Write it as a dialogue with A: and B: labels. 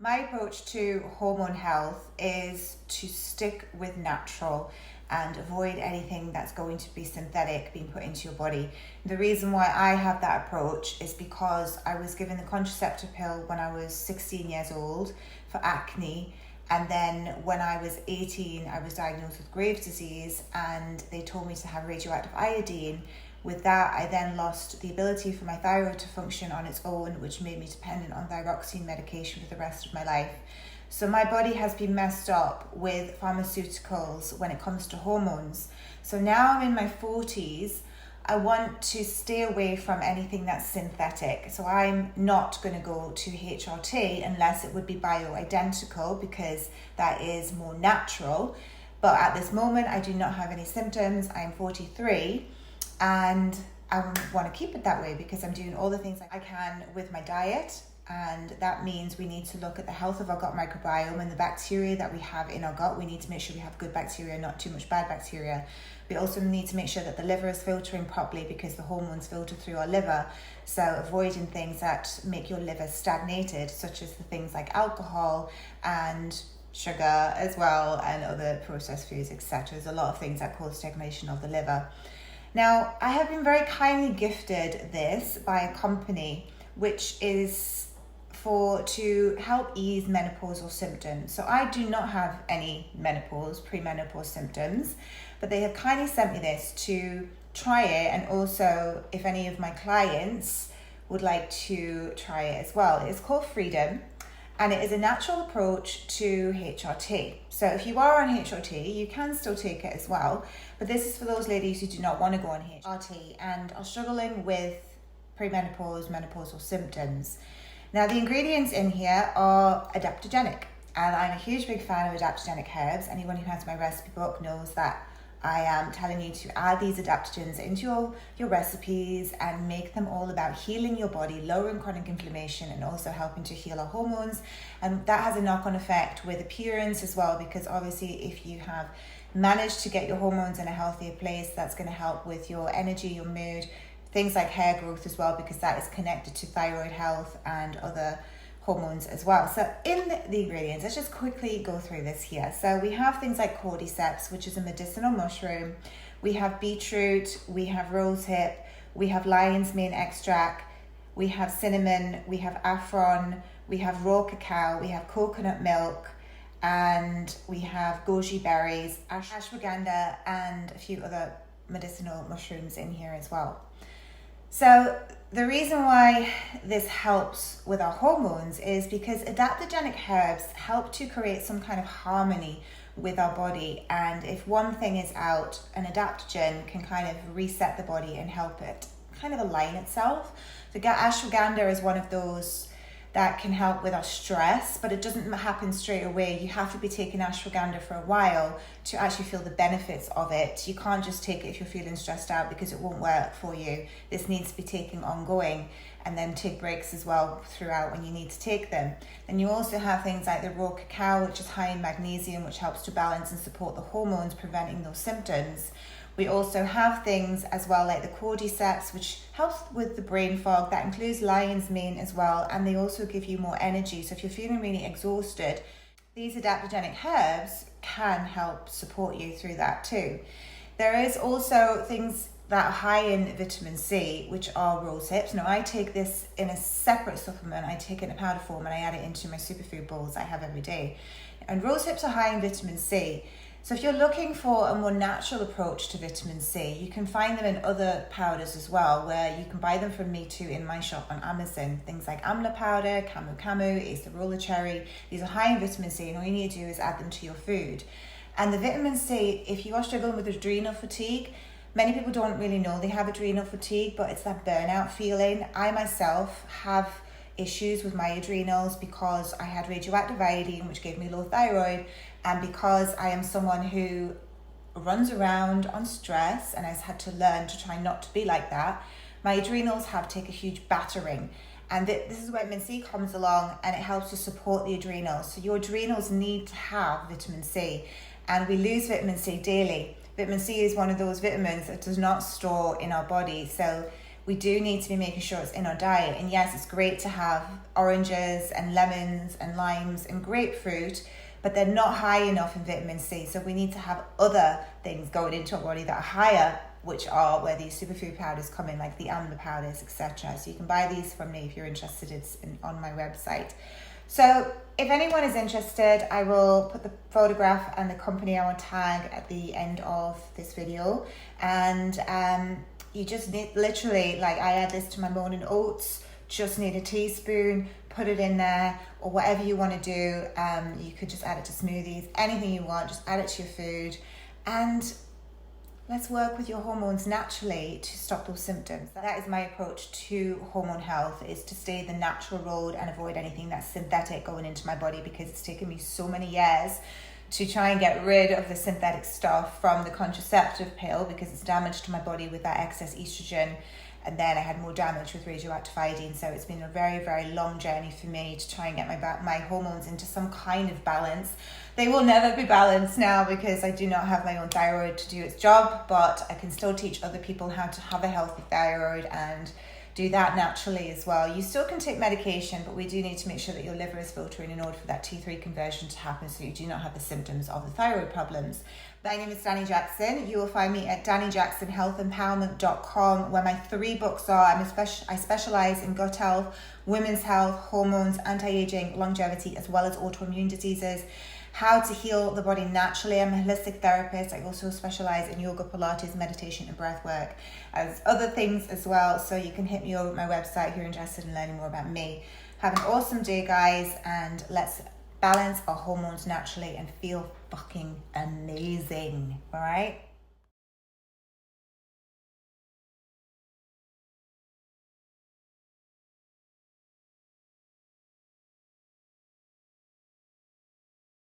A: My approach to hormone health is to stick with natural and avoid anything that's going to be synthetic being put into your body. The reason why I have that approach is because I was given the contraceptive pill when I was 16 years old for acne. And then when I was 18, I was diagnosed with Graves' disease and they told me to have radioactive iodine. With that, I then lost the ability for my thyroid to function on its own, which made me dependent on thyroxine medication for the rest of my life. So my body has been messed up with pharmaceuticals when it comes to hormones. So now I'm in my 40s. I want to stay away from anything that's synthetic. So I'm not going to go to HRT unless it would be bioidentical, because that is more natural. But at this moment, I do not have any symptoms. I'm 43 and I want to keep it that way because I'm doing all the things I can with my diet. And that means we need to look at the health of our gut microbiome and the bacteria that we have in our gut. We need to make sure we have good bacteria, not too much bad bacteria. We also need to make sure that the liver is filtering properly because the hormones filter through our liver. So avoiding things that make your liver stagnated, such as the things like alcohol and sugar as well, and other processed foods, etc. There's a lot of things that cause stagnation of the liver. Now, I have been very kindly gifted this by a company which is to help ease menopausal symptoms. So I do not have any premenopause symptoms, but they have kindly sent me this to try it, and also if any of my clients would like to try it as well. It's called Freedom, and it is a natural approach to HRT. So if you are on HRT, you can still take it as well, but this is for those ladies who do not want to go on HRT and are struggling with menopausal symptoms. Now, the ingredients in here are adaptogenic, and I'm a huge big fan of adaptogenic herbs. Anyone who has my recipe book knows that I am telling you to add these adaptogens into your recipes and make them all about healing your body, lowering chronic inflammation, and also helping to heal our hormones. And that has a knock-on effect with appearance as well, because obviously if you have managed to get your hormones in a healthier place, that's going to help with your energy, your mood, things like hair growth as well, because that is connected to thyroid health and other hormones as well. So in the ingredients, let's just quickly go through this here. So we have things like cordyceps, which is a medicinal mushroom. We have beetroot, we have rosehip, we have lion's mane extract, we have cinnamon, we have Affron, we have raw cacao, we have coconut milk, and we have goji berries, ashwagandha, and a few other medicinal mushrooms in here as well. So the reason why this helps with our hormones is because adaptogenic herbs help to create some kind of harmony with our body. And if one thing is out, an adaptogen can kind of reset the body and help it kind of align itself. So ashwagandha is one of those that can help with our stress, but it doesn't happen straight away. You have to be taking ashwagandha for a while to actually feel the benefits of it. You can't just take it if you're feeling stressed out, because it won't work for you. This needs to be taken ongoing, and then take breaks as well throughout when you need to take them. Then you also have things like the raw cacao, which is high in magnesium, which helps to balance and support the hormones, preventing those symptoms. We also have things as well like the cordyceps, which helps with the brain fog. That includes lion's mane as well, and they also give you more energy. So if you're feeling really exhausted, these adaptogenic herbs can help support you through that too. There is also things that are high in vitamin C, which are rosehips. Now, I take this in a separate supplement. I take it in a powder form and I add it into my superfood bowls I have every day. And rosehips are high in vitamin C. So if you're looking for a more natural approach to vitamin C, you can find them in other powders as well, where you can buy them from me too in my shop on Amazon. Things like amla powder, camu, acerola cherry. These are high in vitamin C, and all you need to do is add them to your food. And the vitamin C, if you are struggling with adrenal fatigue, many people don't really know they have adrenal fatigue, but it's that burnout feeling. I myself have issues with my adrenals because I had radioactive iodine, which gave me low thyroid, and because I am someone who runs around on stress and has had to learn to try not to be like that, my adrenals have taken a huge battering. And this is where vitamin C comes along, and it helps to support the adrenals. So your adrenals need to have vitamin C, and we lose vitamin C daily. Vitamin C is one of those vitamins that does not store in our body. So we do need to be making sure it's in our diet. And yes, it's great to have oranges and lemons and limes and grapefruit, but they're not high enough in vitamin C. So we need to have other things going into our body that are higher, which are where these superfood powders come in, like the amla powders, etc. So you can buy these from me if you're interested. It's on my website. So if anyone is interested, I will put the photograph and the company I will tag at the end of this video. And you just need, literally, like I add this to my morning oats, just need a teaspoon, put it in there, or whatever you want to do. You could just add it to smoothies, anything you want, just add it to your food. And let's work with your hormones naturally to stop those symptoms. That is my approach to hormone health, is to stay the natural road and avoid anything that's synthetic going into my body, because it's taken me so many years to try and get rid of the synthetic stuff from the contraceptive pill, because it's damaged to my body with that excess estrogen. And then I had more damage with radioactive iodine. So it's been a very, very long journey for me to try and get my hormones into some kind of balance. They will never be balanced now because I do not have my own thyroid to do its job, but I can still teach other people how to have a healthy thyroid and do that naturally as well. You still can take medication, but we do need to make sure that your liver is filtering in order for that T3 conversion to happen, so you do not have the symptoms of the thyroid problems. My name is Dani Jackson. You will find me at DaniJacksonHealthEmpowerment.com, where my 3 books are. I specialize in gut health, women's health, hormones, anti-aging, longevity, as well as autoimmune diseases. How to heal the body naturally. I'm a holistic therapist. I also specialize in yoga, Pilates, meditation, and breath work, as other things as well. So you can hit me over at my website if you're interested in learning more about me. Have an awesome day, guys, and let's balance our hormones naturally and feel fucking amazing. All right?